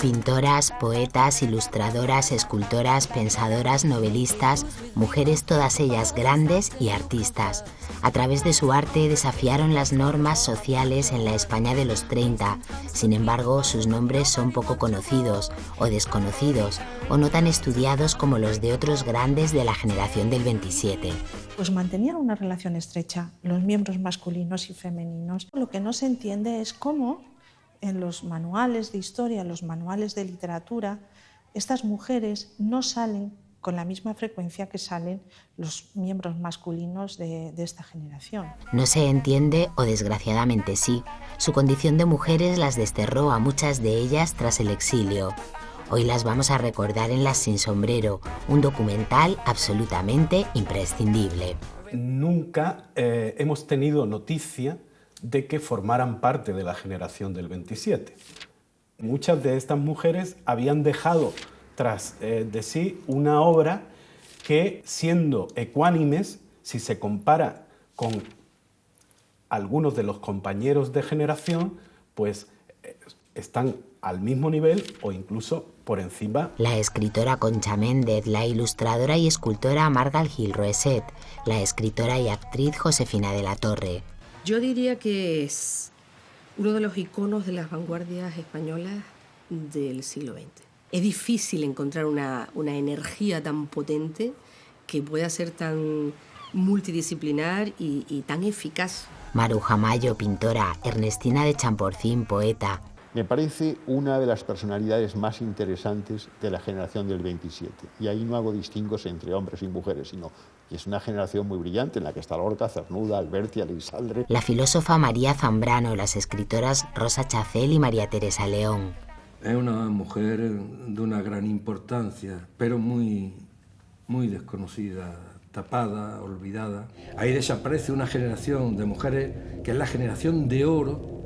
Pintoras, poetas, ilustradoras, escultoras, pensadoras, novelistas, mujeres todas ellas grandes y artistas. A través de su arte desafiaron las normas sociales en la España de los 30. Sin embargo, sus nombres son poco conocidos o desconocidos o no tan estudiados como los de otros grandes de la generación del 27. Pues mantenían una relación estrecha, los miembros masculinos y femeninos. Lo que no se entiende es cómo en los manuales de historia, los manuales de literatura, estas mujeres no salen con la misma frecuencia que salen los miembros masculinos de esta generación. No se entiende, o desgraciadamente sí, su condición de mujeres las desterró a muchas de ellas tras el exilio. Hoy las vamos a recordar en Las sin sombrero, un documental absolutamente imprescindible. Nunca hemos tenido noticia de que formaran parte de la generación del 27. Muchas de estas mujeres habían dejado tras de sí una obra que, siendo ecuánimes, si se compara con algunos de los compañeros de generación, pues están al mismo nivel o incluso por encima. La escritora Concha Méndez, la ilustradora y escultora Margal Gil Roeset, la escritora y actriz Josefina de la Torre. Yo diría que es uno de los iconos de las vanguardias españolas del siglo XX. Es difícil encontrar una energía tan potente que pueda ser tan multidisciplinar y tan eficaz. Maruja Mayo, pintora, Ernestina de Champorcín, poeta. Me parece una de las personalidades más interesantes de la generación del 27. Y ahí no hago distingos entre hombres y mujeres, sino que es una generación muy brillante en la que está Lorca, Cernuda, Alberti, Elisaldre. La filósofa María Zambrano, las escritoras Rosa Chacel y María Teresa León. Es una mujer de una gran importancia, pero muy desconocida, tapada, olvidada. Ahí desaparece una generación de mujeres que es la generación de oro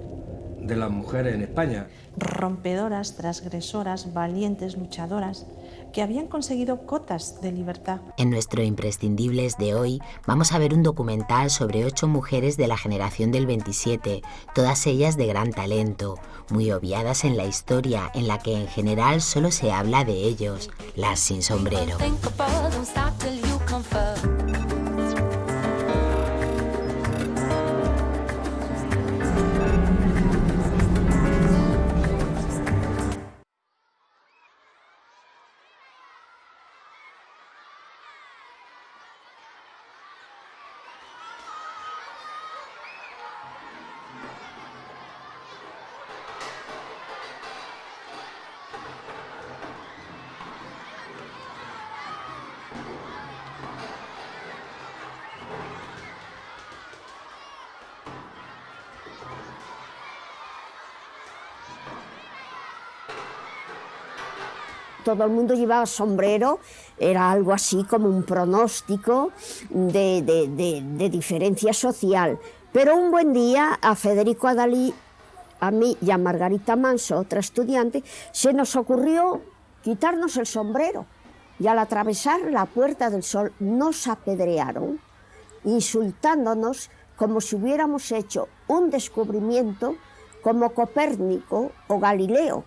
de las mujeres en España. Rompedoras, transgresoras, valientes, luchadoras, que habían conseguido cotas de libertad. En nuestro Imprescindibles de hoy vamos a ver un documental sobre 8 mujeres de la generación del 27, todas ellas de gran talento, muy obviadas en la historia, en la que en general solo se habla de ellos, las sin sombrero. Todo el mundo llevaba sombrero, era algo así como un pronóstico de diferencia social. Pero un buen día a Federico Adalí, a mí y a Margarita Manso, otra estudiante, se nos ocurrió quitarnos el sombrero. Y al atravesar la Puerta del Sol nos apedrearon, insultándonos como si hubiéramos hecho un descubrimiento como Copérnico o Galileo,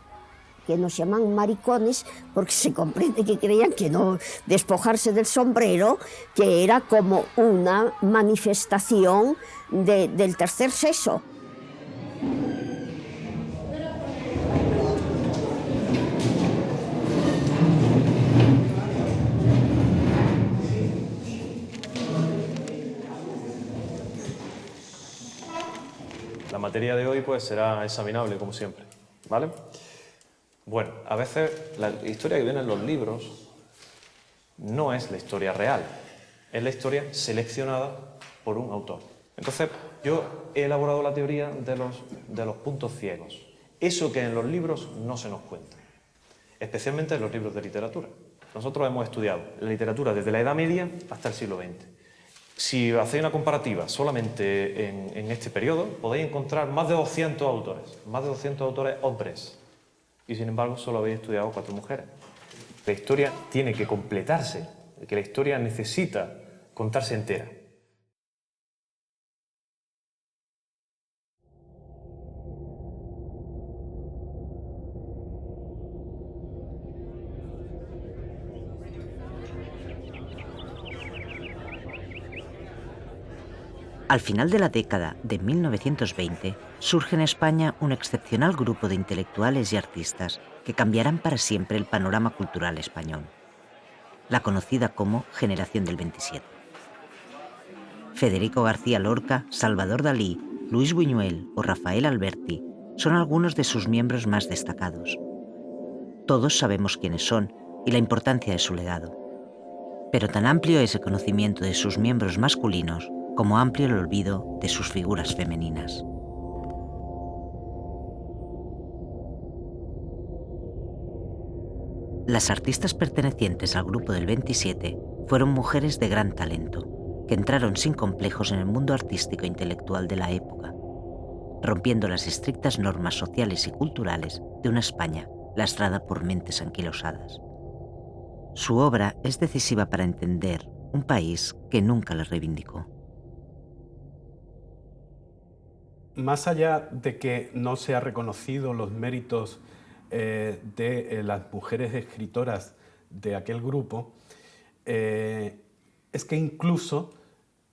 que nos llaman maricones porque se comprende que creían que no despojarse del sombrero, que era como una manifestación del tercer sexo. La materia de hoy pues será examinable como siempre, ¿vale? Bueno, a veces la historia que viene en los libros no es la historia real, es la historia seleccionada por un autor. Entonces, yo he elaborado la teoría de los puntos ciegos, eso que en los libros no se nos cuenta, especialmente en los libros de literatura. Nosotros hemos estudiado la literatura desde la Edad Media hasta el siglo XX. Si hacéis una comparativa solamente en este periodo, podéis encontrar más de 200 autores hombres. Y sin embargo solo habéis estudiado 4 mujeres. La historia tiene que completarse, que la historia necesita contarse entera. Al final de la década de 1920, surge en España un excepcional grupo de intelectuales y artistas que cambiarán para siempre el panorama cultural español, la conocida como Generación del 27. Federico García Lorca, Salvador Dalí, Luis Buñuel o Rafael Alberti son algunos de sus miembros más destacados. Todos sabemos quiénes son y la importancia de su legado. Pero tan amplio es el conocimiento de sus miembros masculinos como amplio el olvido de sus figuras femeninas. Las artistas pertenecientes al grupo del 27 fueron mujeres de gran talento, que entraron sin complejos en el mundo artístico e intelectual de la época, rompiendo las estrictas normas sociales y culturales de una España lastrada por mentes anquilosadas. Su obra es decisiva para entender un país que nunca la reivindicó. Más allá de que no se ha reconocido los méritos de las mujeres escritoras de aquel grupo, es que incluso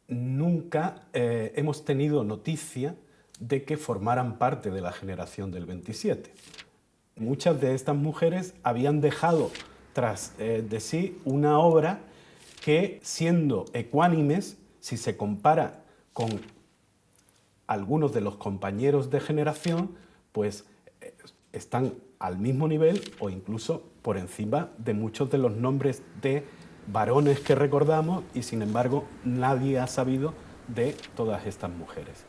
nunca hemos tenido noticia de que formaran parte de la generación del 27. Muchas de estas mujeres habían dejado tras de sí una obra que, siendo ecuánimes, si se compara con algunos de los compañeros de generación, pues están al mismo nivel o incluso por encima de muchos de los nombres de varones que recordamos, y sin embargo nadie ha sabido de todas estas mujeres.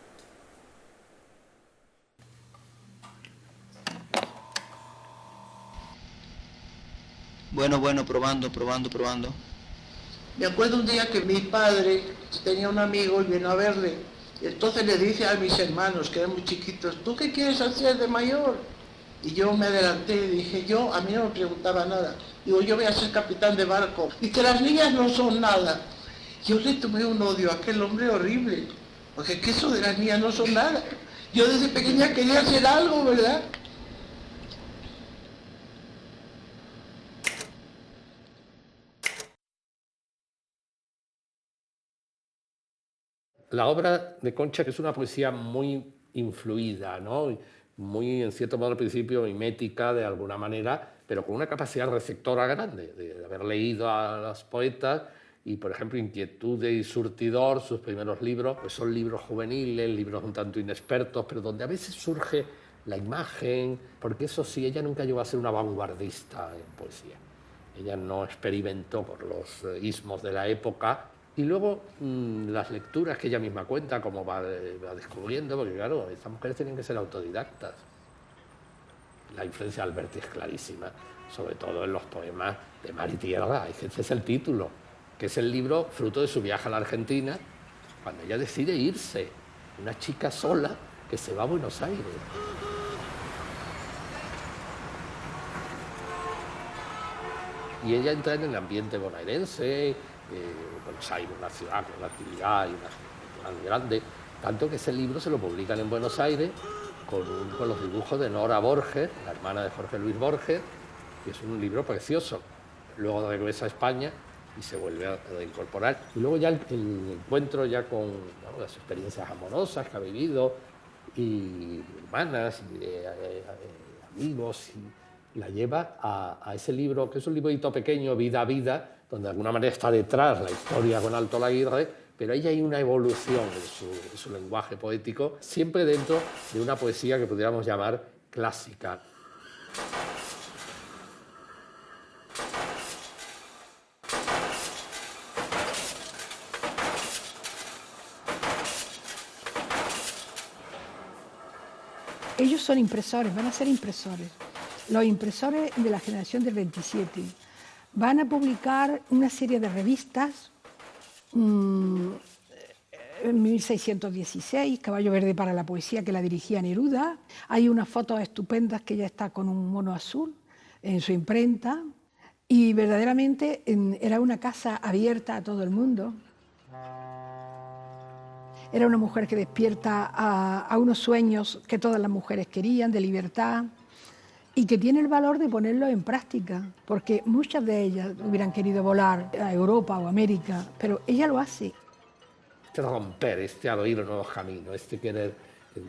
Bueno, probando. Me acuerdo un día que mi padre tenía un amigo y vino a verle. Y entonces le dice a mis hermanos, que eran muy chiquitos, ¿tú qué quieres hacer de mayor? Y yo me adelanté y dije, a mí no me preguntaba nada. Digo, yo voy a ser capitán de barco. Y que las niñas no son nada. Yo le tomé un odio a aquel hombre horrible. Porque que eso de las niñas no son nada. Yo desde pequeña quería hacer algo, ¿verdad? La obra de Concha es una poesía muy influida, ¿no? Muy, en cierto modo, al principio mimética de alguna manera, pero con una capacidad receptora grande, de haber leído a los poetas. Y, por ejemplo, Inquietud y Surtidor, sus primeros libros, pues son libros juveniles, libros un tanto inexpertos, pero donde a veces surge la imagen, porque eso sí, ella nunca llegó a ser una vanguardista en poesía. Ella no experimentó por los ismos de la época. Y luego las lecturas que ella misma cuenta, como va descubriendo, porque claro, estas mujeres tienen que ser autodidactas. La influencia de Alberti es clarísima, sobre todo en los poemas de Mar y Tierra. Ese es el título, que es el libro fruto de su viaje a la Argentina, cuando ella decide irse, una chica sola que se va a Buenos Aires. Y ella entra en el ambiente bonaerense, Buenos Aires, una ciudad con una actividad y una gente grande, tanto que ese libro se lo publican en Buenos Aires con los dibujos de Nora Borges, la hermana de Jorge Luis Borges, y es un libro precioso. Luego regresa a España y se vuelve a incorporar. Y luego ya el encuentro ya con las experiencias amorosas que ha vivido, y hermanas, y amigos, y la lleva a ese libro, que es un librito pequeño, Vida a Vida, donde de alguna manera está detrás la historia con Alto Laguirre, pero ahí hay una evolución en su lenguaje poético, siempre dentro de una poesía que pudiéramos llamar clásica. Ellos son impresores, van a ser impresores. Los impresores de la generación del 27 van a publicar una serie de revistas. En 1616, Caballo Verde para la Poesía, que la dirigía Neruda. Hay unas fotos estupendas que ella está con un mono azul en su imprenta. Y verdaderamente era una casa abierta a todo el mundo. Era una mujer que despierta a unos sueños que todas las mujeres querían, de libertad, y que tiene el valor de ponerlo en práctica, porque muchas de ellas hubieran querido volar a Europa o América, pero ella lo hace. este romper, este abrir nuevos caminos, este querer,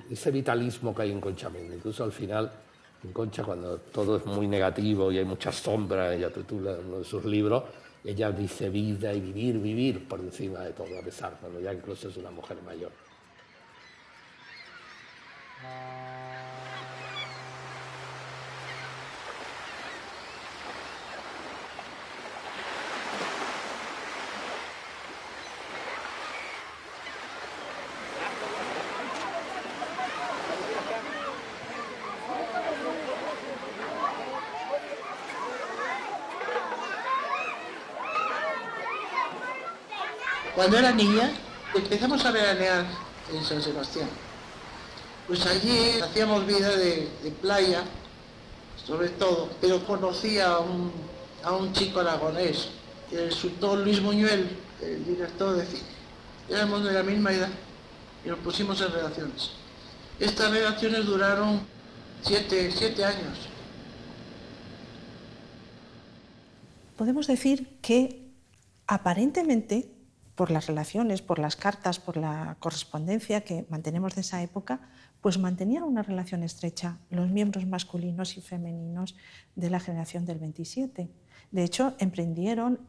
ese vitalismo que hay en Concha Méndez. Incluso al final, en Concha, cuando todo es muy negativo y hay muchas sombras, ella titula uno de sus libros, ella dice vida y vivir, vivir por encima de todo, a pesar, cuando ya incluso es una mujer mayor. Cuando era niña, empezamos a veranear en San Sebastián. Pues allí hacíamos vida de playa, sobre todo, pero conocí a un chico aragonés, que resultó Luis Buñuel, el director de cine. Éramos de la misma edad y nos pusimos en relaciones. Estas relaciones duraron 7 años. Podemos decir que aparentemente, por las relaciones, por las cartas, por la correspondencia que mantenemos de esa época, pues mantenían una relación estrecha los miembros masculinos y femeninos de la generación del 27. De hecho, emprendieron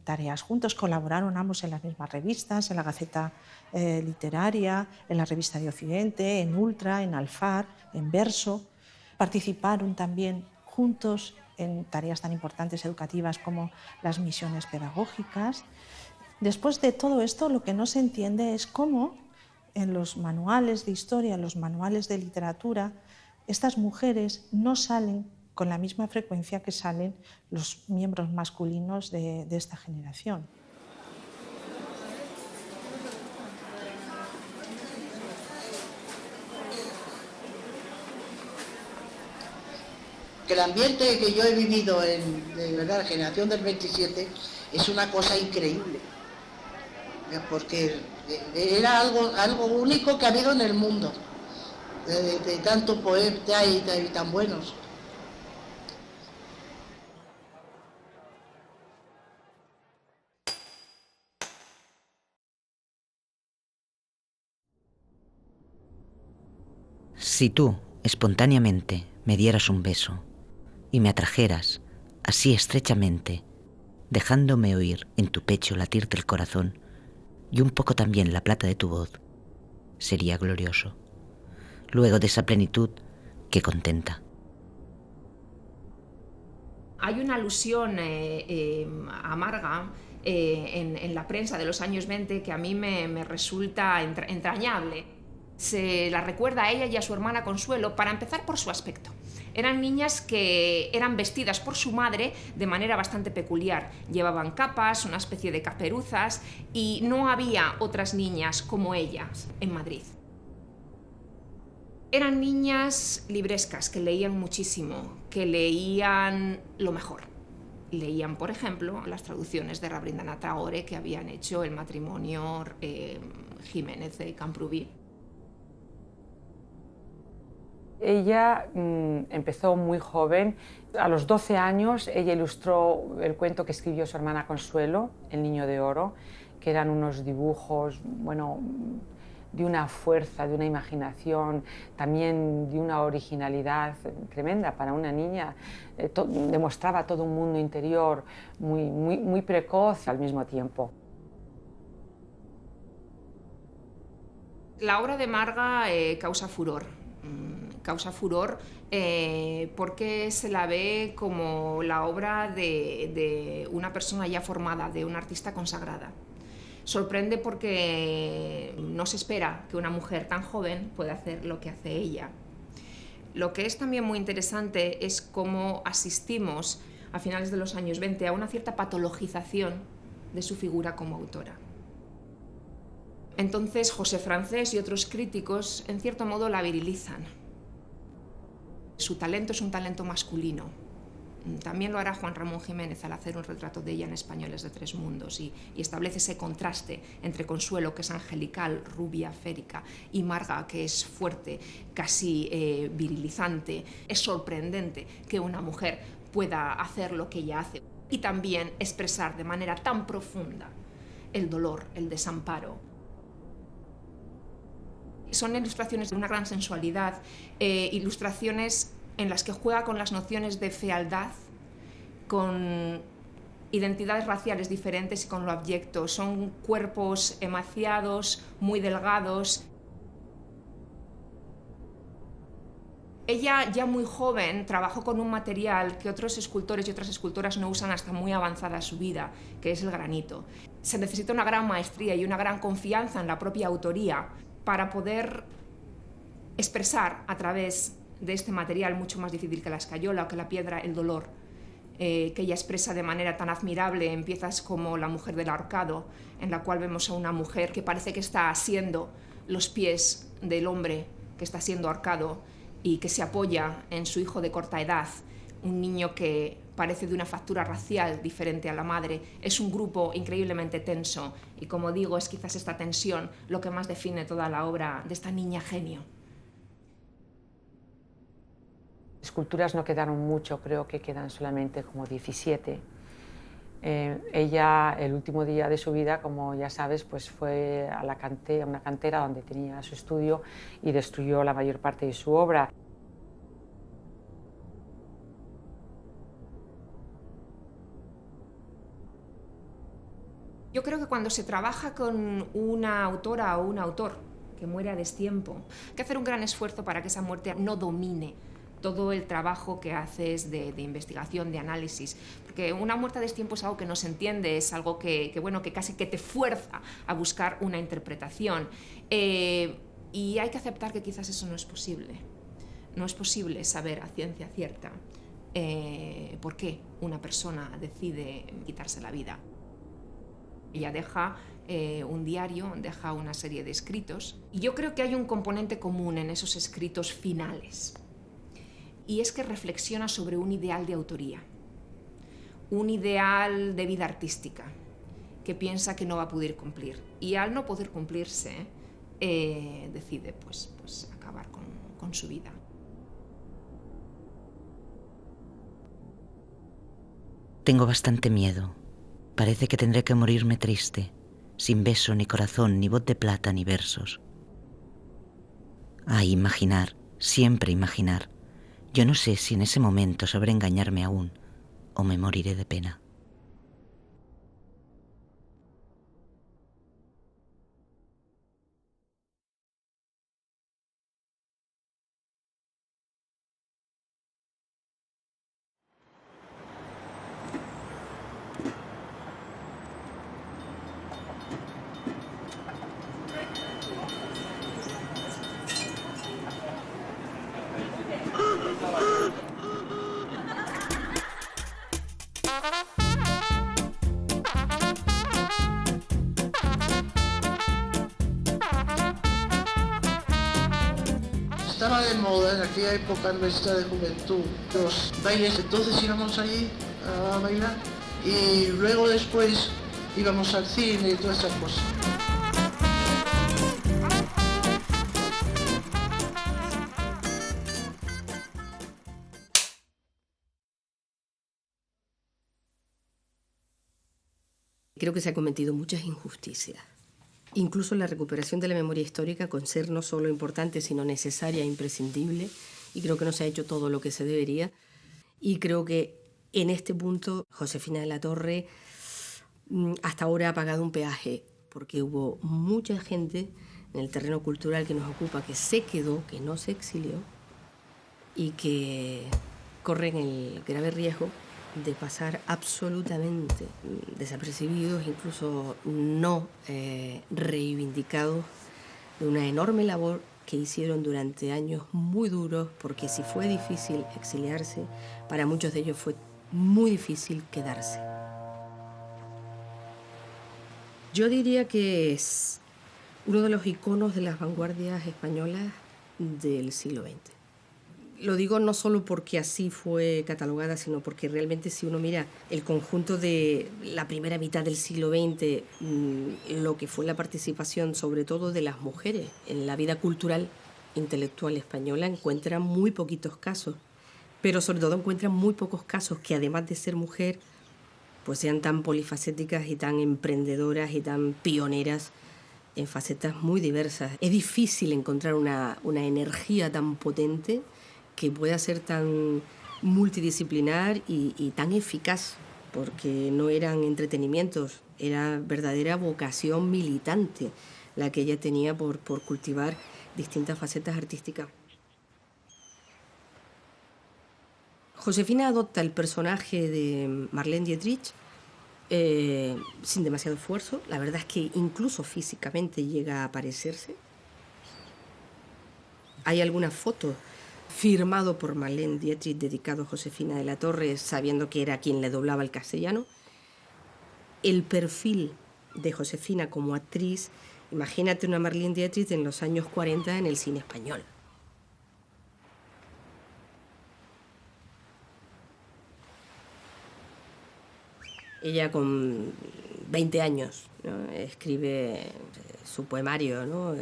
tareas juntos, colaboraron ambos en las mismas revistas, en la Gaceta Literaria, en la Revista de Occidente, en Ultra, en Alfar, en Verso. Participaron también juntos en tareas tan importantes educativas como las misiones pedagógicas. Después de todo esto, lo que no se entiende es cómo en los manuales de historia, en los manuales de literatura, estas mujeres no salen con la misma frecuencia que salen los miembros masculinos de esta generación. Que el ambiente que yo he vivido de verdad, la generación del 27 es una cosa increíble. Porque era algo único que ha habido en el mundo, de tanto poeta y tan buenos. Si tú, espontáneamente, me dieras un beso y me atrajeras, así estrechamente, dejándome oír en tu pecho latirte el corazón, y un poco también la plata de tu voz, sería glorioso. Luego de esa plenitud, qué contenta. Hay una alusión amarga en la prensa de los años 20 que a mí me resulta entrañable. Se la recuerda a ella y a su hermana Consuelo, para empezar por su aspecto. Eran niñas que eran vestidas por su madre de manera bastante peculiar. Llevaban capas, una especie de caperuzas, y no había otras niñas como ellas en Madrid. Eran niñas librescas que leían muchísimo, que leían lo mejor. Leían, por ejemplo, las traducciones de Rabindranath Tagore que habían hecho el matrimonio Jiménez de Camprubí. Ella empezó muy joven. A los 12 años ella ilustró el cuento que escribió su hermana Consuelo, El Niño de Oro, que eran unos dibujos, bueno, de una fuerza, de una imaginación, también de una originalidad tremenda para una niña. Demostraba todo un mundo interior muy precoz al mismo tiempo. La obra de Marga causa furor. Causa furor porque se la ve como la obra de una persona ya formada, de una artista consagrada. Sorprende porque no se espera que una mujer tan joven pueda hacer lo que hace ella. Lo que es también muy interesante es cómo asistimos a finales de los años 20 a una cierta patologización de su figura como autora. Entonces José Francés y otros críticos en cierto modo la virilizan. Su talento es un talento masculino. También lo hará Juan Ramón Jiménez al hacer un retrato de ella en Españoles de Tres Mundos y establece ese contraste entre Consuelo, que es angelical, rubia, férica, y Marga, que es fuerte, casi virilizante. Es sorprendente que una mujer pueda hacer lo que ella hace y también expresar de manera tan profunda el dolor, el desamparo. Son ilustraciones de una gran sensualidad, ilustraciones en las que juega con las nociones de fealdad, con identidades raciales diferentes y con lo abyecto. Son cuerpos emaciados, muy delgados. Ella, ya muy joven, trabajó con un material que otros escultores y otras escultoras no usan hasta muy avanzada su vida, que es el granito. Se necesita una gran maestría y una gran confianza en la propia autoría para poder expresar a través de este material, mucho más difícil que la escayola o que la piedra, el dolor, que ella expresa de manera tan admirable en piezas como La mujer del ahorcado, en la cual vemos a una mujer que parece que está asiendo los pies del hombre que está siendo ahorcado y que se apoya en su hijo de corta edad, un niño que parece de una factura racial diferente a la madre. Es un grupo increíblemente tenso y, como digo, es quizás esta tensión lo que más define toda la obra de esta niña genio. Esculturas no quedaron mucho, creo que quedan solamente como 17. Ella, el último día de su vida, como ya sabes, pues fue a una cantera donde tenía su estudio y destruyó la mayor parte de su obra. Yo creo que cuando se trabaja con una autora o un autor que muere a destiempo, hay que hacer un gran esfuerzo para que esa muerte no domine todo el trabajo que haces de investigación, de análisis, porque una muerte a destiempo es algo que no se entiende, es algo que casi que te fuerza a buscar una interpretación, y hay que aceptar que quizás eso no es posible. No es posible saber a ciencia cierta por qué una persona decide quitarse la vida. Ella deja un diario, deja una serie de escritos, y yo creo que hay un componente común en esos escritos finales, y es que reflexiona sobre un ideal de autoría, un ideal de vida artística, que piensa que no va a poder cumplir. Y al no poder cumplirse, decide pues acabar con su vida. Tengo bastante miedo. Parece que tendré que morirme triste, sin beso, ni corazón, ni voz de plata, ni versos. Ay, imaginar, siempre imaginar. Yo no sé si en ese momento sabré engañarme aún o me moriré de pena. Estaba de moda en aquella época nuestra de juventud, los bailes, entonces íbamos allí a bailar y luego después íbamos al cine y todas esas cosas. Creo que se han cometido muchas injusticias. Incluso la recuperación de la memoria histórica, con ser no solo importante, sino necesaria e imprescindible, y creo que no se ha hecho todo lo que se debería. Y creo que en este punto Josefina de la Torre hasta ahora ha pagado un peaje, porque hubo mucha gente en el terreno cultural que nos ocupa que se quedó, que no se exilió, y que corren el grave riesgo de pasar absolutamente desapercibidos, incluso no reivindicados, de una enorme labor que hicieron durante años muy duros, porque si fue difícil exiliarse, para muchos de ellos fue muy difícil quedarse. Yo diría que es uno de los iconos de las vanguardias españolas del siglo XX. Lo digo no solo porque así fue catalogada, sino porque realmente si uno mira el conjunto de la primera mitad del siglo XX, lo que fue la participación sobre todo de las mujeres en la vida cultural intelectual española, encuentra muy poquitos casos, pero sobre todo encuentra muy pocos casos que además de ser mujer, pues sean tan polifacéticas y tan emprendedoras y tan pioneras en facetas muy diversas. Es difícil encontrar una energía tan potente que pueda ser tan multidisciplinar y tan eficaz, porque no eran entretenimientos, era verdadera vocación militante la que ella tenía por cultivar distintas facetas artísticas. Josefina adopta el personaje de Marlene Dietrich sin demasiado esfuerzo. La verdad es que incluso físicamente llega a parecerse. Hay algunas fotos firmado por Marlene Dietrich dedicado a Josefina de la Torre, sabiendo que era quien le doblaba el castellano. El perfil de Josefina como actriz, imagínate una Marlene Dietrich en los años 40 en el cine español. Ella con 20 años, ¿no?, escribe su poemario, ¿no?,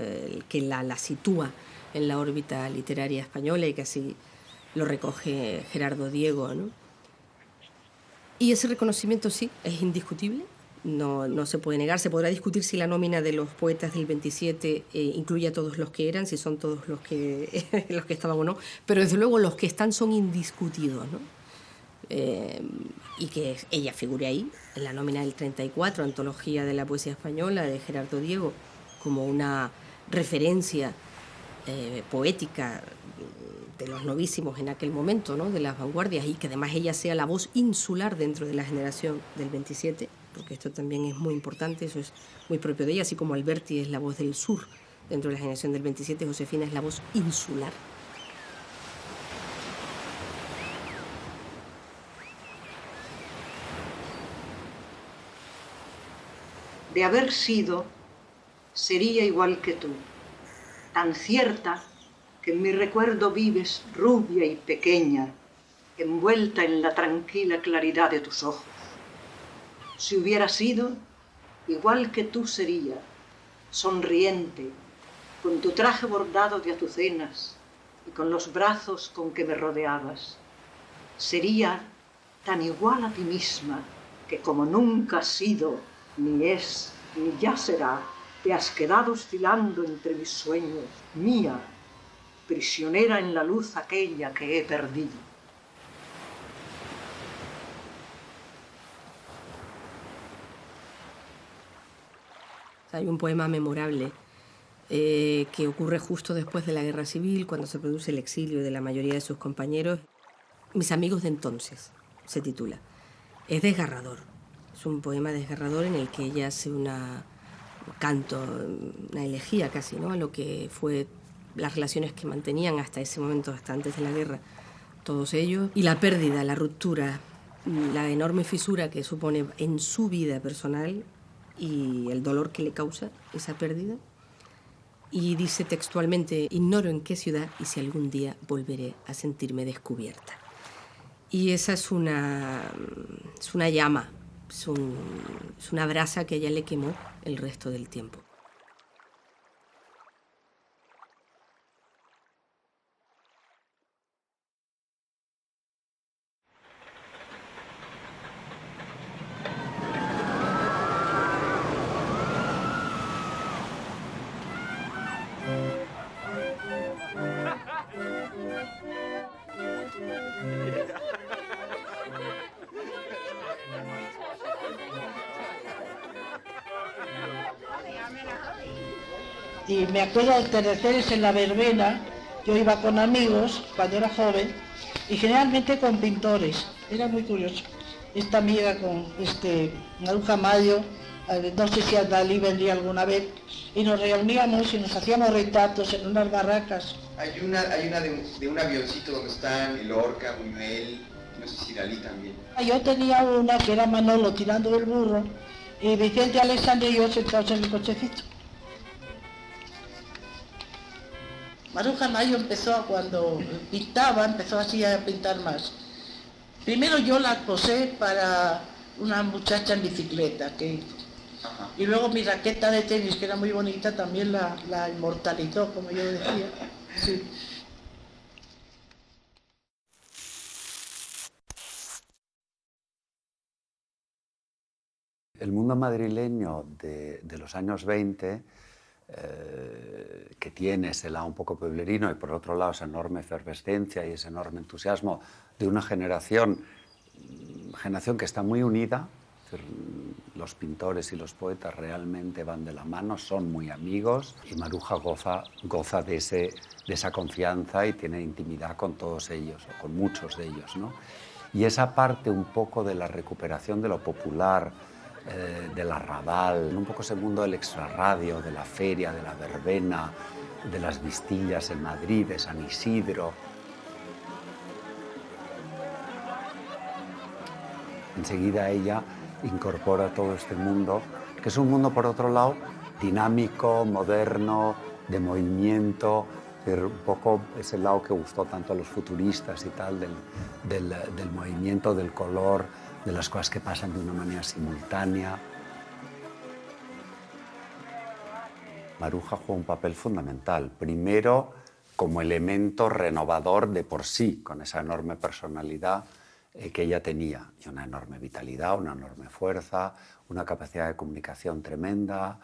que la sitúa en la órbita literaria española y que así lo recoge Gerardo Diego, ¿no? Y ese reconocimiento sí, es indiscutible, no se puede negar. Se podrá discutir si la nómina de los poetas del 27 incluye a todos los que eran, si son todos los que estaban o no, pero desde luego los que están son indiscutidos, ¿no? Y que ella figure ahí, en la nómina del 34, Antología de la Poesía Española de Gerardo Diego, como una referencia poética de los novísimos en aquel momento, ¿no?, de las vanguardias, y que además ella sea la voz insular dentro de la generación del 27, porque esto también es muy importante, eso es muy propio de ella, así como Alberti es la voz del sur dentro de la generación del 27, Josefina es la voz insular. De haber sido, sería igual que tú, tan cierta que en mi recuerdo vives rubia y pequeña, envuelta en la tranquila claridad de tus ojos. Si hubiera sido, igual que tú sería, sonriente, con tu traje bordado de azucenas y con los brazos con que me rodeabas. Sería tan igual a ti misma que como nunca has sido, ni es, ni ya será, te has quedado oscilando entre mis sueños, mía, prisionera en la luz aquella que he perdido. Hay un poema memorable que ocurre justo después de la Guerra Civil, cuando se produce el exilio de la mayoría de sus compañeros. Mis amigos de entonces, se titula. Es desgarrador. Es un poema desgarrador en el que ella hace un canto, una elegía casi, ¿no?, a lo que fue las relaciones que mantenían hasta ese momento, hasta antes de la guerra, todos ellos, y la pérdida, la ruptura, la enorme fisura que supone en su vida personal y el dolor que le causa esa pérdida. Y dice textualmente: ignoro en qué ciudad y si algún día volveré a sentirme descubierta. Y esa es una llama, es una brasa que a ella le quemó el resto del tiempo. Y me acuerdo de atardeceres en la verbena. Yo iba con amigos cuando era joven y generalmente con pintores. Era muy curioso. Esta amiga con Maruja Mayo, no sé si a Dalí vendría alguna vez, y nos reuníamos y nos hacíamos retratos en unas barracas. Hay una de un avioncito donde están Lorca, Buñuel, no sé si Dalí también. Yo tenía una que era Manolo tirando del burro y Vicente Alexandre y yo sentados en el cochecito. Maruja Mayo cuando pintaba, empezó así a pintar más. Primero yo la posé para una muchacha en bicicleta que hizo. Y luego mi raqueta de tenis, que era muy bonita, también la inmortalizó, como yo decía. Sí. El mundo madrileño de los años 20 que tiene ese lado un poco pueblerino y por otro lado esa enorme efervescencia y ese enorme entusiasmo de una generación que está muy unida. Los pintores y los poetas realmente van de la mano, son muy amigos y Maruja goza de esa confianza y tiene intimidad con todos ellos, o con muchos de ellos, ¿no? Y esa parte un poco de la recuperación de lo popular, del arrabal, un poco ese mundo del extrarradio, de la feria, de la verbena, de las vistillas en Madrid, de San Isidro. Enseguida ella incorpora todo este mundo, que es un mundo, por otro lado, dinámico, moderno, de movimiento, un poco ese lado que gustó tanto a los futuristas y tal, del movimiento, del color, de las cosas que pasan de una manera simultánea. Maruja juega un papel fundamental, primero como elemento renovador de por sí, con esa enorme personalidad que ella tenía, y una enorme vitalidad, una enorme fuerza, una capacidad de comunicación tremenda,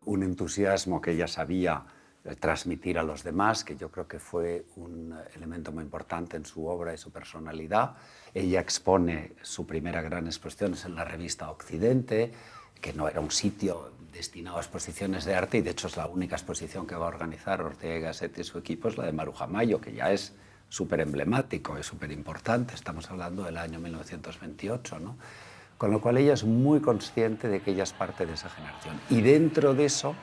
un entusiasmo que ella sabía transmitir a los demás, que yo creo que fue un elemento muy importante en su obra y su personalidad. Ella expone su primera gran exposición en la revista Occidente, que no era un sitio destinado a exposiciones de arte, y de hecho es la única exposición que va a organizar Ortega y Gasset y su equipo, es la de Maruja Mayo, que ya es súper emblemático, es súper importante, estamos hablando del año 1928, ¿no? Con lo cual ella es muy consciente de que ella es parte de esa generación. Y dentro de eso,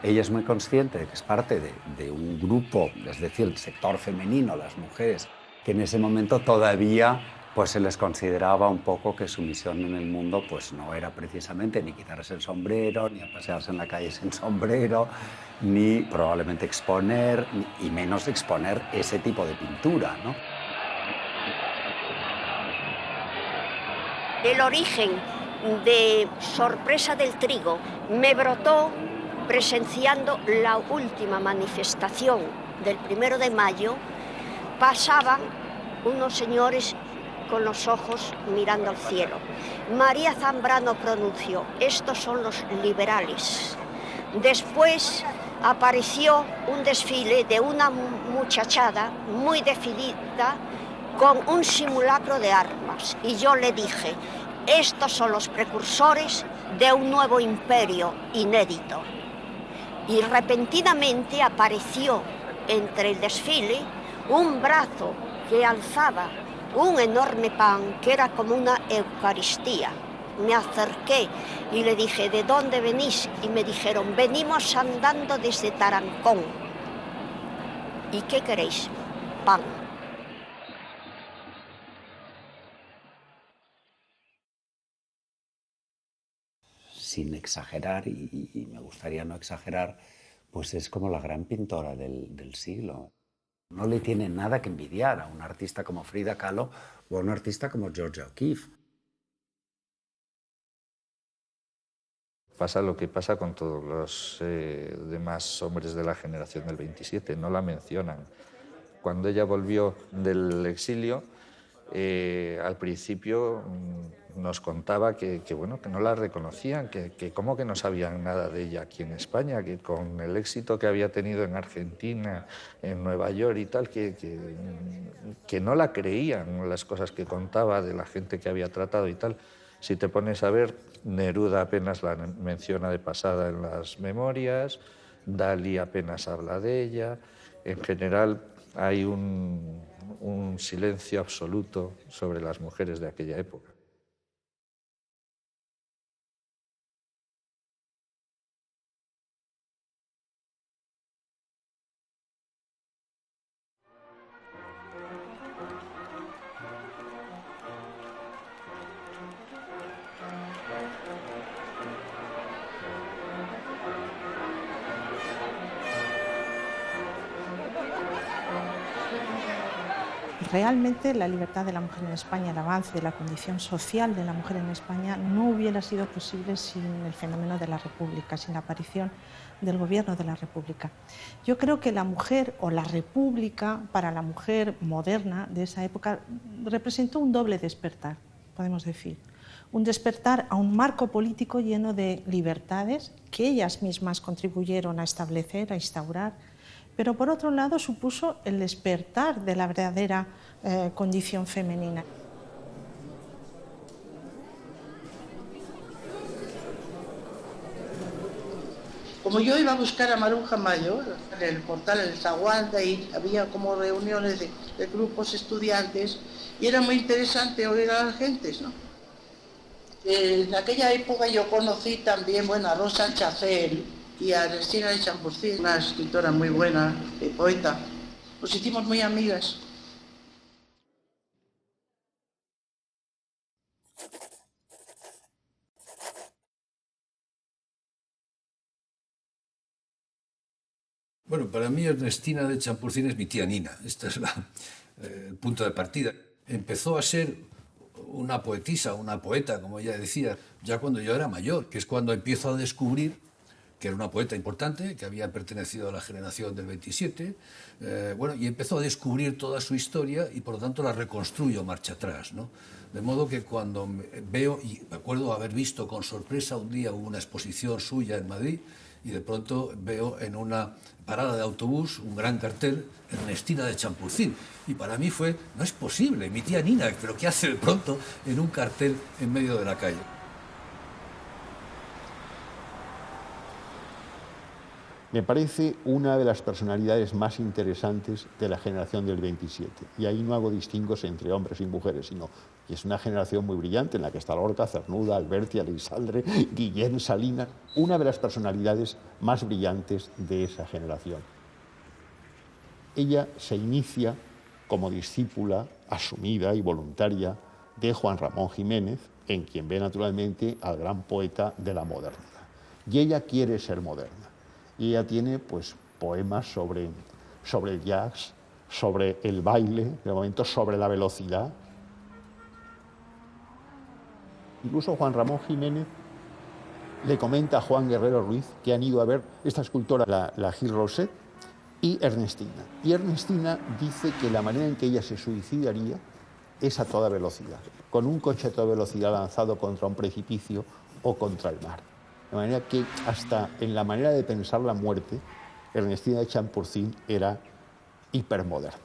ella es muy consciente de que es parte de un grupo, es decir, el sector femenino, las mujeres, que en ese momento todavía pues, se les consideraba un poco que su misión en el mundo pues, no era precisamente ni quitarse el sombrero, ni pasearse en la calle sin sombrero, ni probablemente exponer, y menos exponer ese tipo de pintura, ¿no? El origen de Sorpresa del Trigo me brotó presenciando la última manifestación del 1 de mayo. Pasaban unos señores con los ojos mirando al cielo. María Zambrano pronunció: estos son los liberales. Después apareció un desfile de una muchachada muy definida con un simulacro de armas. Y yo le dije: estos son los precursores de un nuevo imperio inédito. Y repentinamente apareció entre el desfile un brazo que alzaba un enorme pan que era como una Eucaristía. Me acerqué y le dije: ¿de dónde venís? Y me dijeron: venimos andando desde Tarancón. ¿Y qué queréis? Pan. Sin exagerar, y me gustaría no exagerar, pues es como la gran pintora del siglo. No le tiene nada que envidiar a un artista como Frida Kahlo o a un artista como Georgia O'Keeffe. Pasa lo que pasa con todos los demás hombres de la generación del 27, no la mencionan. Cuando ella volvió del exilio, al principio nos contaba que no la reconocían, que cómo que no sabían nada de ella aquí en España, que con el éxito que había tenido en Argentina, en Nueva York y tal, que no la creían las cosas que contaba de la gente que había tratado y tal. Si te pones a ver, Neruda apenas la menciona de pasada en las memorias, Dalí apenas habla de ella, en general hay un silencio absoluto sobre las mujeres de aquella época. Realmente la libertad de la mujer en España, el avance de la condición social de la mujer en España no hubiera sido posible sin el fenómeno de la República, sin la aparición del gobierno de la República. Yo creo que la mujer o la República para la mujer moderna de esa época representó un doble despertar, podemos decir. un despertar a un marco político lleno de libertades que ellas mismas contribuyeron a establecer, a instaurar, pero por otro lado supuso el despertar de la verdadera condición femenina. Como yo iba a buscar a Maruja Mayo en el portal del Zaguán, de ahí había como reuniones de grupos estudiantes y era muy interesante oír a las gentes, ¿no? En aquella época yo conocí también, bueno, a Rosa Chacel y a Ernestina de Champurcí, una escritora muy buena, poeta. Nos hicimos muy amigas. Bueno, para mí Ernestina de Champurcín es mi tía Nina. Este es el punto de partida. Empezó a ser una poetisa, una poeta, como ella decía, ya cuando yo era mayor, que es cuando empiezo a descubrir que era una poeta importante, que había pertenecido a la generación del 27, y empezó a descubrir toda su historia y por lo tanto la reconstruyo marcha atrás, ¿no? De modo que cuando veo, y me acuerdo haber visto con sorpresa un día una exposición suya en Madrid, y de pronto veo en una parada de autobús un gran cartel, Ernestina de Champurcín. Y para mí fue, no es posible, mi tía Nina, pero ¿qué hace de pronto en un cartel en medio de la calle? Me parece una de las personalidades más interesantes de la generación del 27. Y ahí no hago distingos entre hombres y mujeres, sino que es una generación muy brillante en la que está Lorca, Cernuda, Alberti, Alisaldre, Guillén, Salinas. Una de las personalidades más brillantes de esa generación. Ella se inicia como discípula asumida y voluntaria de Juan Ramón Jiménez, en quien ve naturalmente al gran poeta de la modernidad. Y ella quiere ser moderna. Y ella tiene pues, poemas sobre el jazz, sobre el baile, de momento sobre la velocidad. Incluso Juan Ramón Jiménez le comenta a Juan Guerrero Ruiz que han ido a ver esta escultora, la Gil Roset, y Ernestina. Y Ernestina dice que la manera en que ella se suicidaría es a toda velocidad, con un coche a toda velocidad lanzado contra un precipicio o contra el mar. De manera que hasta en la manera de pensar la muerte, Ernestina de Champurcín era hipermoderna.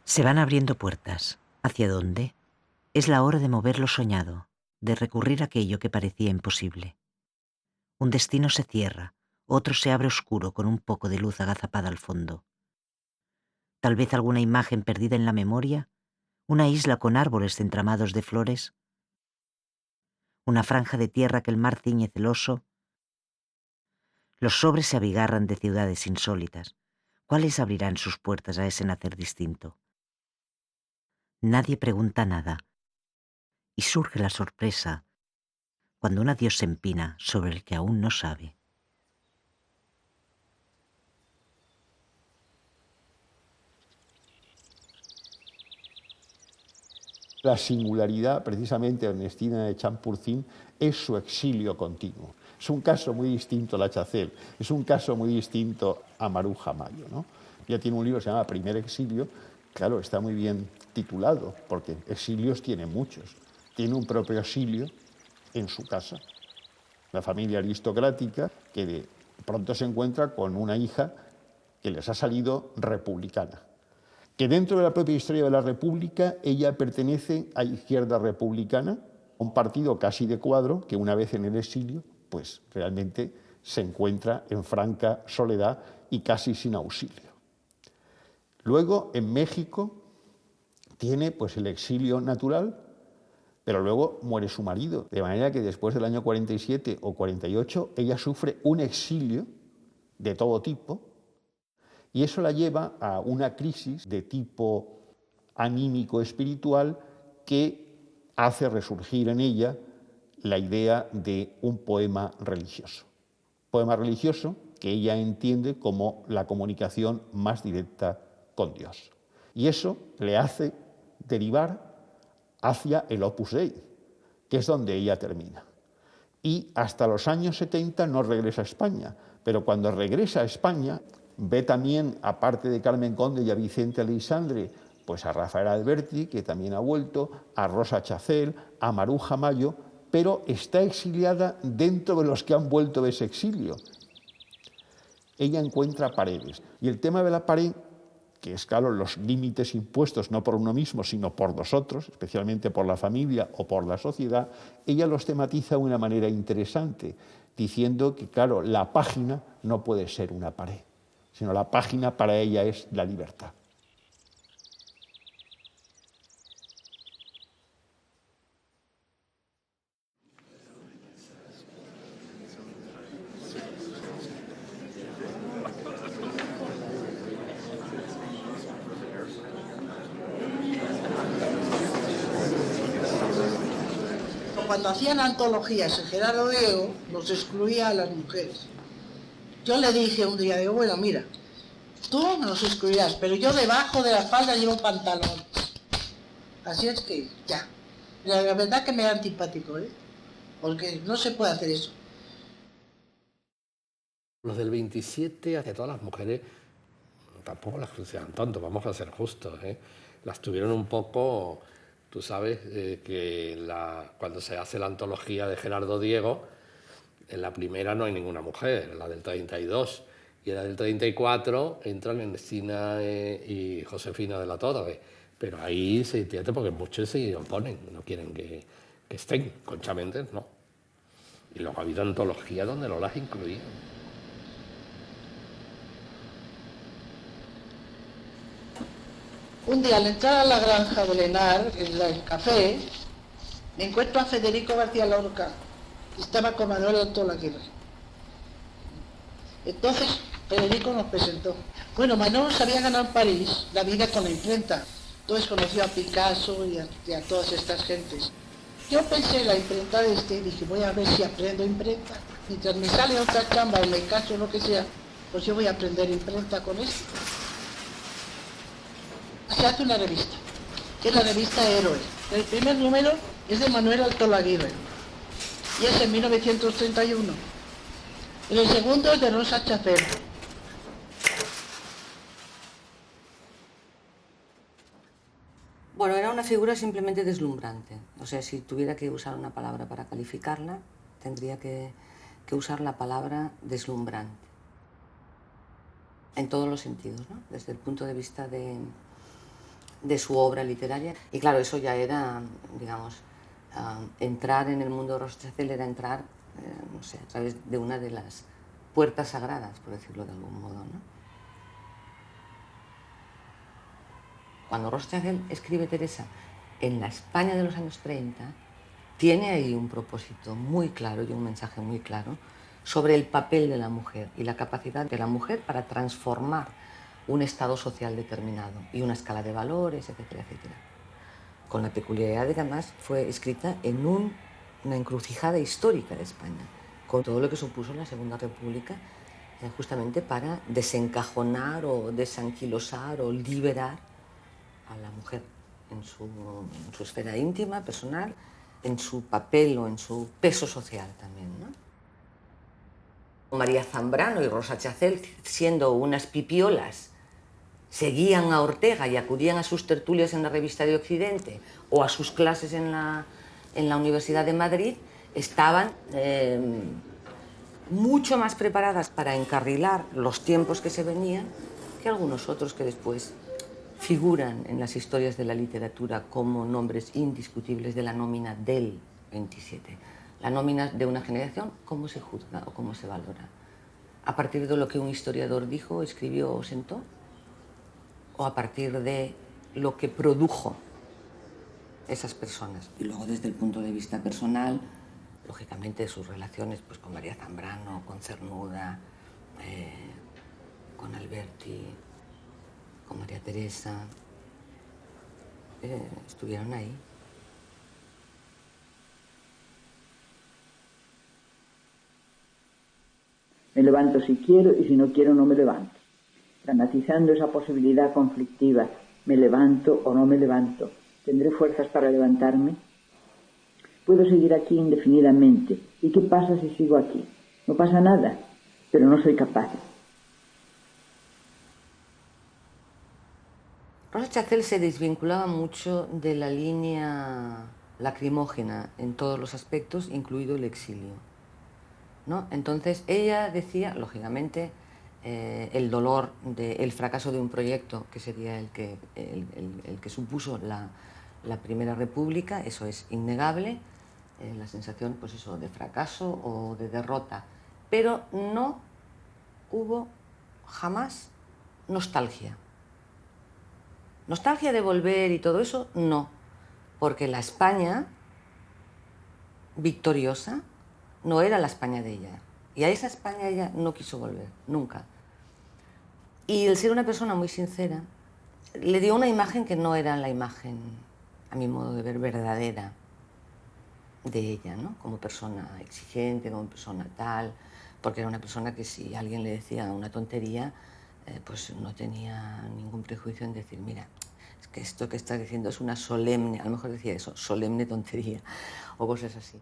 Se van abriendo puertas. ¿Hacia dónde? Es la hora de mover lo soñado, de recurrir a aquello que parecía imposible. Un destino se cierra, otro se abre oscuro con un poco de luz agazapada al fondo. Tal vez alguna imagen perdida en la memoria, una isla con árboles entramados de flores, una franja de tierra que el mar ciñe celoso. Los sobres se abigarran de ciudades insólitas. ¿Cuáles abrirán sus puertas a ese nacer distinto? Nadie pregunta nada, y surge la sorpresa cuando un adiós se empina sobre el que aún no sabe. La singularidad, precisamente, de Ernestina de Champurcín es su exilio continuo. Es un caso muy distinto a la Chacel, es un caso muy distinto a Maruja Mayo, ¿no? Ella tiene un libro que se llama Primer Exilio. Claro, está muy bien titulado, porque exilios tiene muchos. Tiene un propio exilio en su casa. La familia aristocrática que de pronto se encuentra con una hija que les ha salido republicana. Que dentro de la propia historia de la República ella pertenece a Izquierda Republicana, un partido casi de cuadro que una vez en el exilio, pues realmente se encuentra en franca soledad y casi sin auxilio. Luego, en México, tiene pues el exilio natural, pero luego muere su marido, de manera que después del año 47 o 48 ella sufre un exilio de todo tipo, y eso la lleva a una crisis de tipo anímico-espiritual que hace resurgir en ella la idea de un poema religioso. Poema religioso que ella entiende como la comunicación más directa con Dios. Y eso le hace derivar hacia el Opus Dei, que es donde ella termina. Y hasta los años 70 no regresa a España, pero cuando regresa a España ve también, aparte de Carmen Conde y a Vicente Alisaldre, Pues a Rafael Alberti, que también ha vuelto, a Rosa Chacel, a Maruja Mayo, pero está exiliada dentro de los que han vuelto de ese exilio. Ella encuentra paredes. Y el tema de la pared, que es claro los límites impuestos no por uno mismo, sino por los otros, especialmente por la familia o por la sociedad, ella los tematiza de una manera interesante, diciendo que, claro, la página no puede ser una pared, sino la página para ella es la libertad. Cuando hacían antologías en Gerardo Diego, nos excluía a las mujeres. Yo le dije un día, digo, bueno, mira, tú nos excluirás, pero yo debajo de la falda llevo pantalón. Así es que, ya. La verdad que me da antipático, ¿eh? Porque no se puede hacer eso. Los del 27, hacia todas las mujeres, tampoco las cruciaban tanto, vamos a ser justos, ¿eh? Las tuvieron un poco... Tú sabes que cuando se hace la antología de Gerardo Diego, en la primera no hay ninguna mujer, en la del 32, y en la del 34 entran Ernestina y Josefina de la Torre, pero ahí se entiende porque muchos se oponen, no quieren que estén, Concha Méndez no. Y luego ha habido antologías donde no las incluían. Un día al entrar a la granja de Lenar, en el café, me encuentro a Federico García Lorca, que estaba con Manuel Alto Aguirre. Entonces Federico nos presentó. Bueno, Manuel se había ganado en París la vida con la imprenta. Entonces conoció a Picasso y a todas estas gentes. Yo pensé en la imprenta de y dije, voy a ver si aprendo imprenta. Mientras me sale otra chamba o me caso o lo que sea, pues yo voy a aprender imprenta con esto. Se hace una revista, que es la revista Héroe. El primer número es de Manuel Alto Aguirre y es en 1931. El segundo es de Rosa Chacel. Bueno, era una figura simplemente deslumbrante. O sea, si tuviera que usar una palabra para calificarla, tendría que usar la palabra deslumbrante. En todos los sentidos, ¿no? Desde el punto de vista de su obra literaria. Y claro, eso ya era, digamos, entrar en el mundo de Rosa Chacel era entrar, no sé, a través de una de las puertas sagradas, por decirlo de algún modo, ¿no? Cuando Rosa Chacel escribe Teresa en la España de los años 30, tiene ahí un propósito muy claro y un mensaje muy claro sobre el papel de la mujer y la capacidad de la mujer para transformar un estado social determinado y una escala de valores, etcétera, etcétera. Con la peculiaridad de que además fue escrita en una encrucijada histórica de España, con todo lo que supuso la Segunda República, justamente para desencajonar o desanquilosar o liberar a la mujer en su esfera íntima, personal, en su papel o en su peso social también, ¿no? María Zambrano y Rosa Chacel, siendo unas pipiolas, seguían a Ortega y acudían a sus tertulias en la Revista de Occidente o a sus clases en la Universidad de Madrid, estaban mucho más preparadas para encarrilar los tiempos que se venían que algunos otros que después figuran en las historias de la literatura como nombres indiscutibles de la nómina del 27. La nómina de una generación, ¿cómo se juzga o cómo se valora? ¿A partir de lo que un historiador dijo, escribió o sentó? ¿O a partir de lo que produjo esas personas? Y luego desde el punto de vista personal, lógicamente sus relaciones pues, con María Zambrano, con Cernuda, con Alberti, con María Teresa, estuvieron ahí. Me levanto si quiero y si no quiero no me levanto. Dramatizando esa posibilidad conflictiva, me levanto o no me levanto. ¿Tendré fuerzas para levantarme? Puedo seguir aquí indefinidamente. ¿Y qué pasa si sigo aquí? No pasa nada, pero no soy capaz. Rosa Chacel se desvinculaba mucho de la línea lacrimógena en todos los aspectos, incluido el exilio, ¿no? Entonces ella decía, lógicamente, el dolor del fracaso de un proyecto que sería el que supuso la Primera República, eso es innegable, la sensación pues eso, de fracaso o de derrota, pero no hubo jamás nostalgia. Nostalgia de volver y todo eso, no, porque la España victoriosa no era la España de ella, y a esa España ella no quiso volver, nunca. Y el ser una persona muy sincera, le dio una imagen que no era la imagen, a mi modo de ver, verdadera de ella, ¿no? Como persona exigente, como persona tal, porque era una persona que si alguien le decía una tontería, pues no tenía ningún prejuicio en decir, mira, es que esto que estás diciendo es una solemne, a lo mejor decía eso, solemne tontería, o cosas así.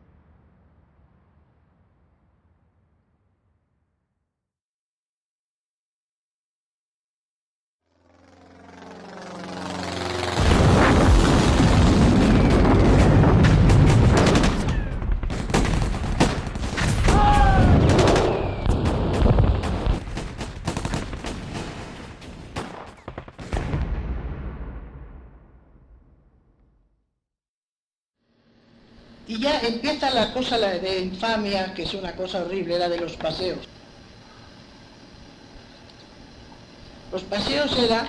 Y ya empieza la cosa de infamia, que es una cosa horrible, la de los paseos. Los paseos era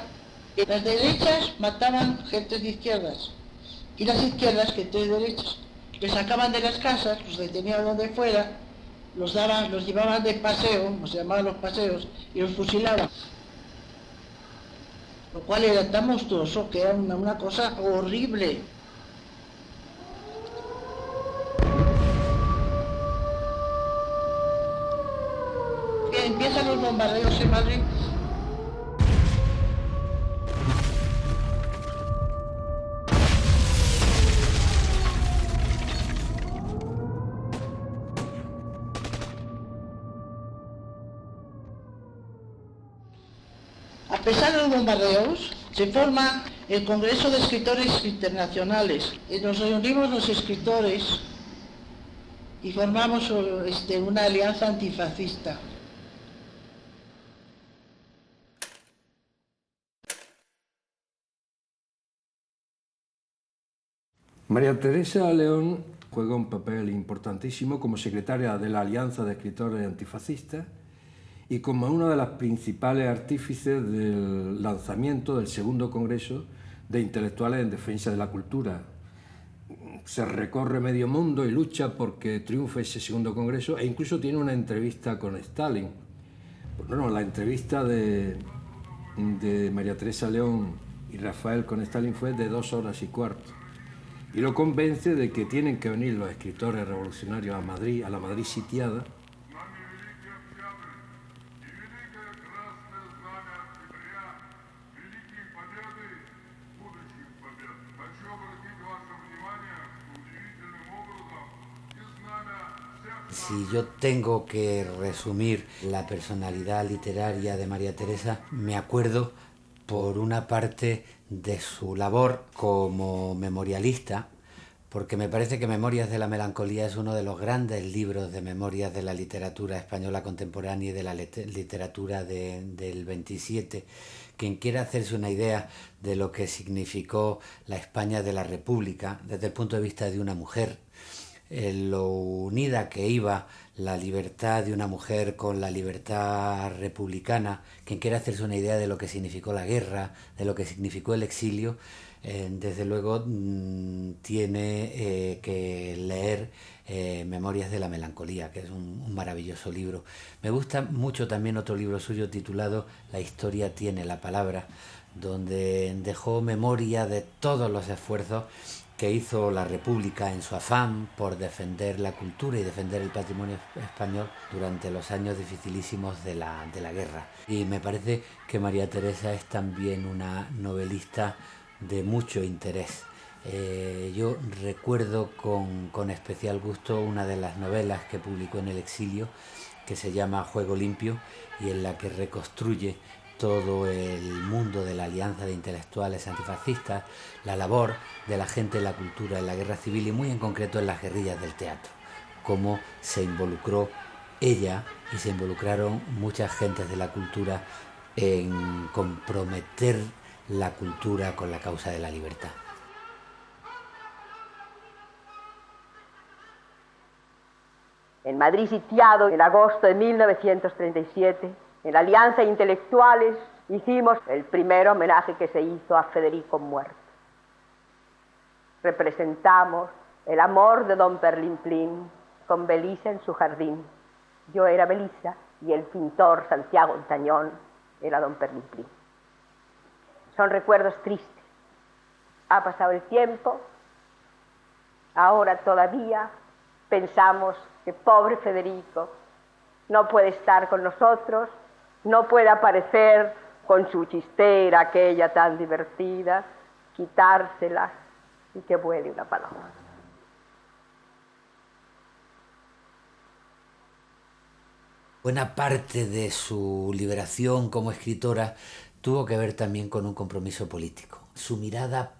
que las derechas mataban gente de izquierdas y las izquierdas gente de derechas. Les sacaban de las casas, los detenían donde fuera, los llevaban de paseo, como se llamaban los paseos, y los fusilaban. Lo cual era tan monstruoso que era una cosa horrible. Empiezan los bombardeos en Madrid. A pesar de los bombardeos, se forma el Congreso de Escritores Internacionales. Nos reunimos los escritores y formamos una alianza antifascista. María Teresa León juega un papel importantísimo como secretaria de la Alianza de Escritores Antifascistas y como una de las principales artífices del lanzamiento del segundo Congreso de Intelectuales en Defensa de la Cultura. Se recorre medio mundo y lucha porque triunfe ese segundo Congreso e incluso tiene una entrevista con Stalin. Bueno, la entrevista de María Teresa León y Rafael con Stalin fue de 2 horas y cuarto. Y lo convence de que tienen que venir los escritores revolucionarios a Madrid, a la Madrid sitiada. Si yo tengo que resumir la personalidad literaria de María Teresa, me acuerdo por una parte de su labor como memorialista, porque me parece que Memorias de la Melancolía es uno de los grandes libros de memorias de la literatura española contemporánea y de la literatura del 27. Quien quiera hacerse una idea de lo que significó la España de la República desde el punto de vista de una mujer, lo unida que iba la libertad de una mujer con la libertad republicana, quien quiera hacerse una idea de lo que significó la guerra, de lo que significó el exilio, desde luego tiene que leer Memorias de la Melancolía, que es un maravilloso libro. Me gusta mucho también otro libro suyo titulado La historia tiene la palabra, donde dejó memoria de todos los esfuerzos que hizo la República en su afán por defender la cultura y defender el patrimonio español durante los años dificilísimos de la guerra. Y me parece que María Teresa es también una novelista de mucho interés. Yo recuerdo con especial gusto una de las novelas que publicó en el exilio, que se llama Juego Limpio, y en la que reconstruye todo el mundo de la Alianza de Intelectuales Antifascistas, la labor de la gente de la cultura en la guerra civil y muy en concreto en las guerrillas del teatro, cómo se involucró ella y se involucraron muchas gentes de la cultura en comprometer la cultura con la causa de la libertad. En Madrid sitiado en agosto de 1937, en la Alianza de Intelectuales hicimos el primer homenaje que se hizo a Federico muerto. Representamos el amor de don Perlimplín con Belisa en su jardín. Yo era Belisa y el pintor Santiago Tañón era don Perlimplín. Son recuerdos tristes. Ha pasado el tiempo, ahora todavía pensamos que pobre Federico no puede estar con nosotros, no puede aparecer con su chistera aquella tan divertida, quitársela y que vuele una paloma. Buena parte de su liberación como escritora tuvo que ver también con un compromiso político. Su mirada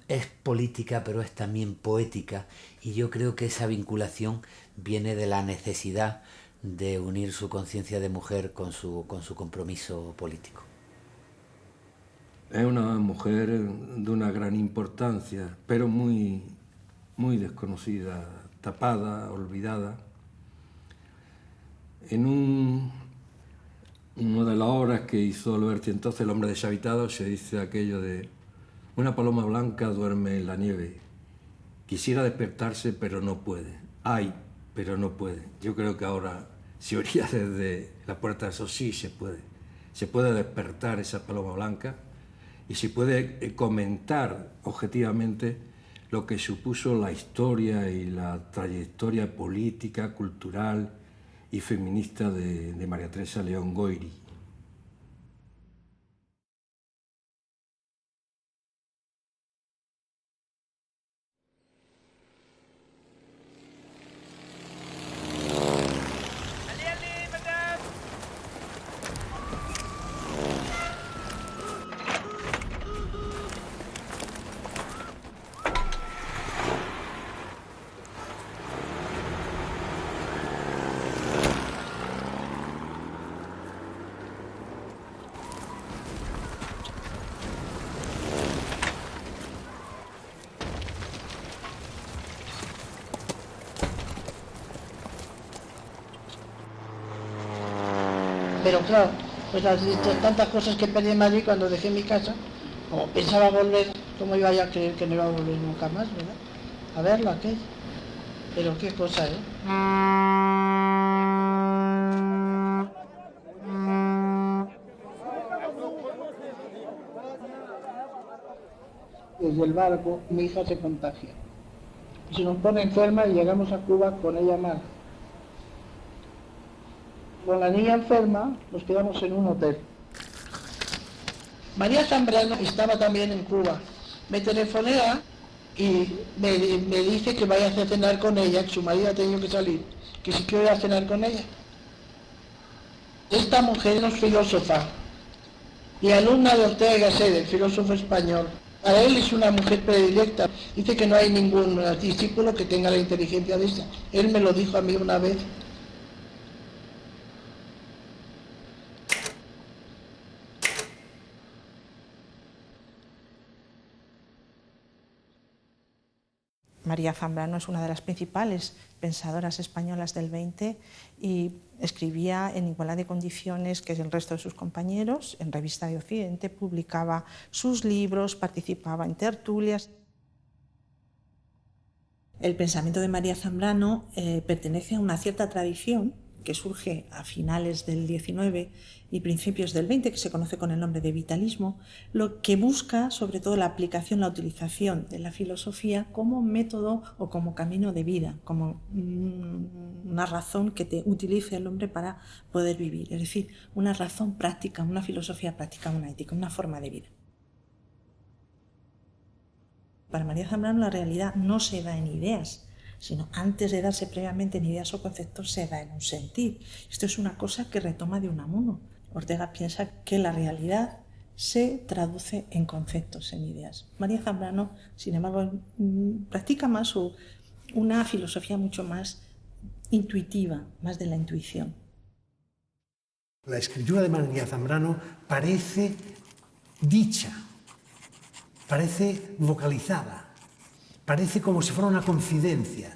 es política, pero es también poética, y yo creo que esa vinculación viene de la necesidad de unir su conciencia de mujer con su compromiso político. Es una mujer de una gran importancia, pero muy desconocida, tapada, olvidada. En una de las obras que hizo Alberti entonces, El hombre deshabitado, se dice aquello de: una paloma blanca duerme en la nieve, quisiera despertarse pero no puede, ay, pero no puede. Yo creo que ahora se oiría desde la puerta de eso, sí se puede despertar esa paloma blanca y se puede comentar objetivamente lo que supuso la historia y la trayectoria política, cultural y feminista de María Teresa León Goyri. Pero claro, pues las tantas cosas que perdí en Madrid cuando dejé mi casa, como pensaba volver, ¿cómo iba yo a creer que no iba a volver nunca más, verdad? A verlo aquello. Pero qué cosa, ¿eh? Desde el barco mi hija se contagia. Y se nos pone enferma y llegamos a Cuba con ella mal. Con la niña enferma nos quedamos en un hotel. María Zambrano estaba también en Cuba. Me telefonea y me dice que vaya a cenar con ella, que su marido ha tenido que salir, que si quiero ir a cenar con ella. Esta mujer es filósofa y alumna de Ortega y Gasset, el filósofo español. Para él es una mujer predilecta. Dice que no hay ningún discípulo que tenga la inteligencia de esta. Él me lo dijo a mí una vez. María Zambrano es una de las principales pensadoras españolas del 20 y escribía en igualdad de condiciones que el resto de sus compañeros. En Revista de Occidente publicaba sus libros, participaba en tertulias. El pensamiento de María Zambrano pertenece a una cierta tradición que surge a finales del XIX y principios del XX, que se conoce con el nombre de vitalismo, lo que busca sobre todo la aplicación, la utilización de la filosofía como método o como camino de vida, como una razón que te utilice el hombre para poder vivir, es decir, una razón práctica, una filosofía práctica, una ética, una forma de vida. Para María Zambrano la realidad no se da en ideas, sino antes de darse previamente en ideas o conceptos se da en un sentir. Esto es una cosa que retoma de Unamuno. Ortega piensa que la realidad se traduce en conceptos, en ideas. María Zambrano, sin embargo, practica más una filosofía mucho más intuitiva, más de la intuición. La escritura de María Zambrano parece dicha, parece vocalizada, parece como si fuera una confidencia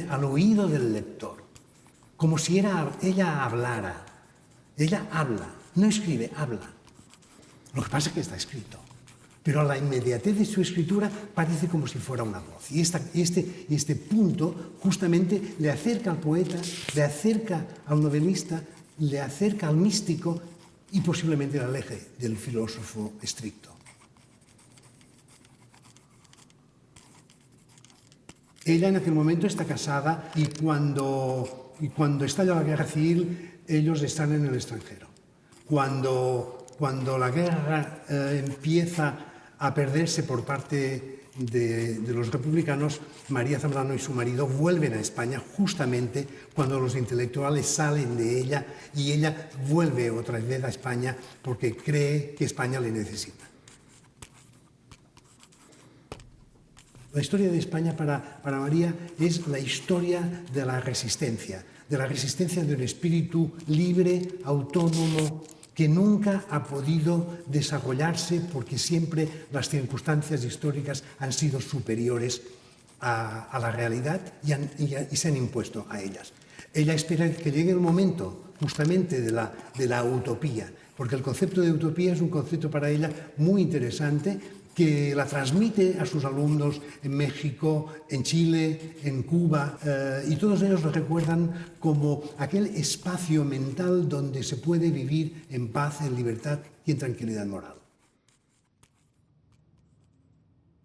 al oído del lector, como si ella hablara. Ella habla, no escribe, habla. Lo que pasa es que está escrito, pero a la inmediatez de su escritura parece como si fuera una voz. Y este punto justamente le acerca al poeta, le acerca al novelista, le acerca al místico y posiblemente le aleje del filósofo estricto. Ella en aquel momento está casada y cuando estalla la guerra civil, ellos están en el extranjero. Cuando la guerra empieza a perderse por parte de los republicanos, María Zambrano y su marido vuelven a España justamente cuando los intelectuales salen de ella y ella vuelve otra vez a España porque cree que España le necesita. La historia de España para María es la historia de la resistencia de un espíritu libre, autónomo, que nunca ha podido desarrollarse porque siempre las circunstancias históricas han sido superiores a la realidad y se han impuesto a ellas. Ella espera que llegue el momento justamente de la utopía, porque el concepto de utopía es un concepto para ella muy interesante que la transmite a sus alumnos en México, en Chile, en Cuba, y todos ellos lo recuerdan como aquel espacio mental donde se puede vivir en paz, en libertad y en tranquilidad moral.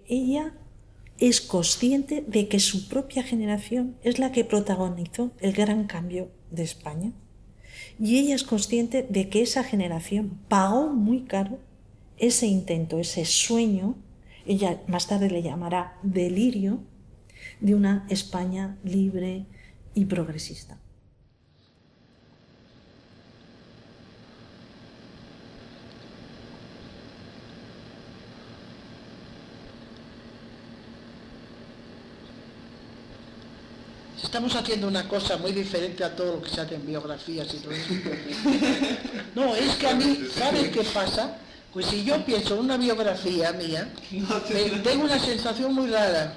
Ella es consciente de que su propia generación es la que protagonizó el gran cambio de España. Y ella es consciente de que esa generación pagó muy caro ese intento, ese sueño, ella más tarde le llamará delirio, de una España libre y progresista. Estamos haciendo una cosa muy diferente a todo lo que se hace en biografías y todo eso. No, es que a mí, ¿sabes qué pasa? Pues si yo pienso en una biografía mía, tengo una sensación muy rara.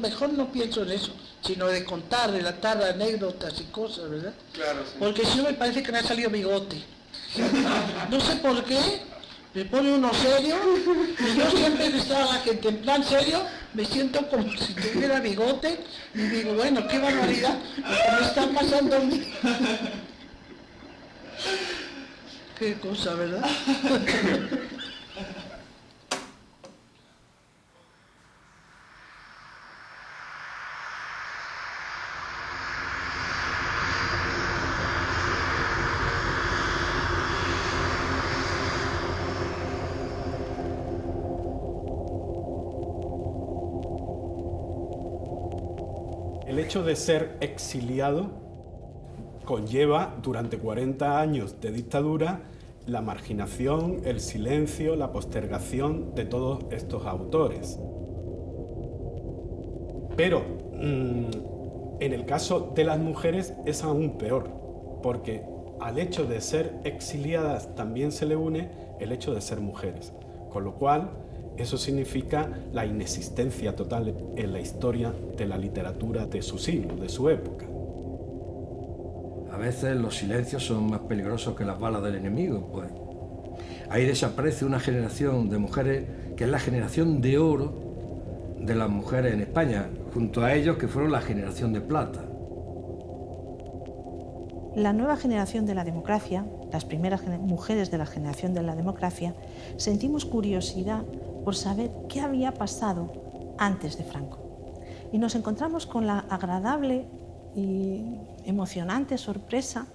Mejor no pienso en eso, sino de contar, relatar anécdotas y cosas, ¿verdad? Claro, sí. Porque si no me parece que me ha salido bigote. No sé por qué, me pone uno serio, y yo siempre que estaba la gente en plan serio, me siento como si tuviera bigote, y digo, bueno, qué barbaridad, lo que me está pasando a mí. Qué cosa, ¿verdad? El hecho de ser exiliado conlleva durante 40 años de dictadura la marginación, el silencio, la postergación de todos estos autores. Pero en el caso de las mujeres es aún peor, porque al hecho de ser exiliadas también se le une el hecho de ser mujeres, con lo cual eso significa la inexistencia total en la historia de la literatura de su siglo, de su época. A veces los silencios son más peligrosos que las balas del enemigo, pues. Ahí desaparece una generación de mujeres que es la generación de oro de las mujeres en España, junto a ellos que fueron la generación de plata. La nueva generación de la democracia, las primeras mujeres de la generación de la democracia, sentimos curiosidad por saber qué había pasado antes de Franco. Y nos encontramos con la agradable y emocionante sorpresa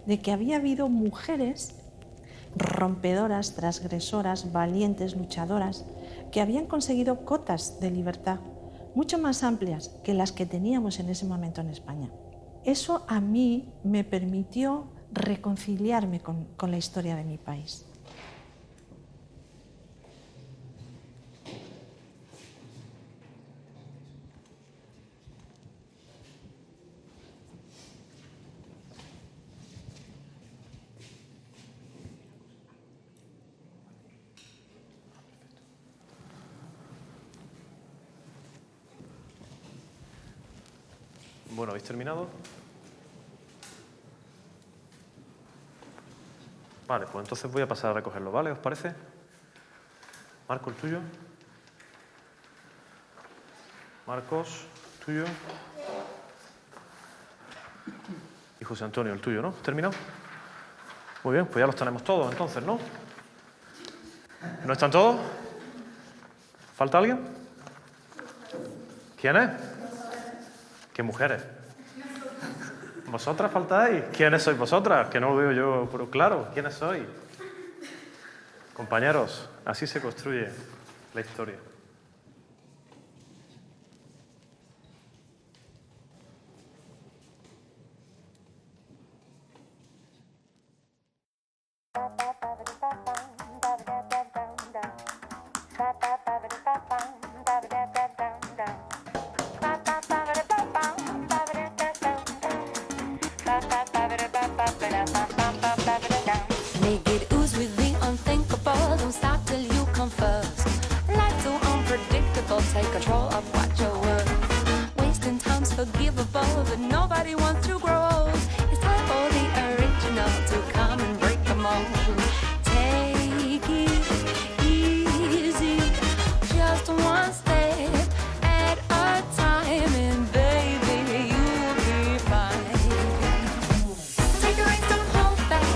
de que había habido mujeres rompedoras, transgresoras, valientes, luchadoras, que habían conseguido cotas de libertad mucho más amplias que las que teníamos en ese momento en España. Eso a mí me permitió reconciliarme con la historia de mi país. Bueno, ¿habéis terminado? Vale, pues entonces voy a pasar a recogerlo, ¿vale? ¿Os parece? Marco, el tuyo. Marcos, tuyo. Y José Antonio, el tuyo, ¿no? ¿Terminado? Muy bien, pues ya los tenemos todos entonces, ¿no? ¿No están todos? ¿Falta alguien? ¿Quién es? ¿Qué mujeres? ¿Vosotras faltáis? ¿Quiénes sois vosotras? Que no lo veo yo, pero claro, ¿quiénes sois? Compañeros, así se construye la historia. Make it ooze with the unthinkable. Don't stop till you come first. Life's so unpredictable. Take control of what you're worth. Wasting time's forgivable, but nobody wants to grow old. It's time for the original to come and break the mold. Take it easy, just one step at a time, and baby, you'll be fine. Take a race, don't hold back.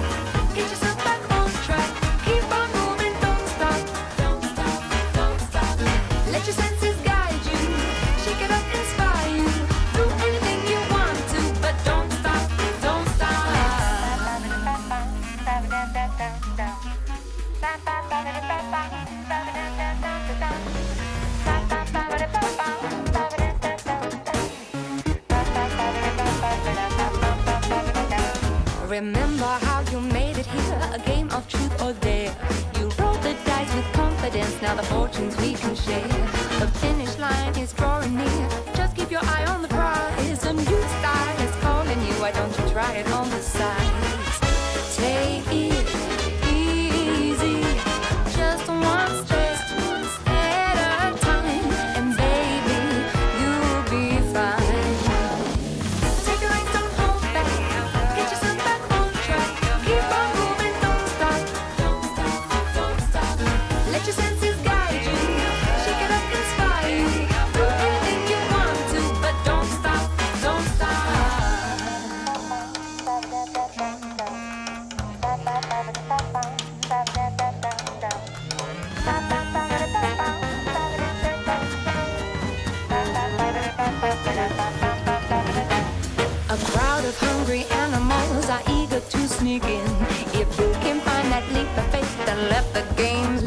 Get yourself back on track. Keep on moving, don't stop. Don't stop, don't stop. Let your senses guide you. Shake it up, inspire you. Do anything you want to, but don't stop, don't stop. Remember how you made it here, a game of truth or dare. You rolled the dice with confidence, now the fortunes we can share. The finish line is drawing near, just keep your eye on the prize. A new style is calling you, why don't you try it on the sides? Take it easy, just one step at a time, and baby, you'll be fine. Take a race, don't hold back. Get yourself back on track. Keep on moving, don't stop. Don't stop, don't stop. Let your senses guide you. Shake it up, inspire you. Do anything you want to, but don't stop, don't stop. A crowd of hungry animals are eager to sneak in. If you can find that leap of faith, then let the games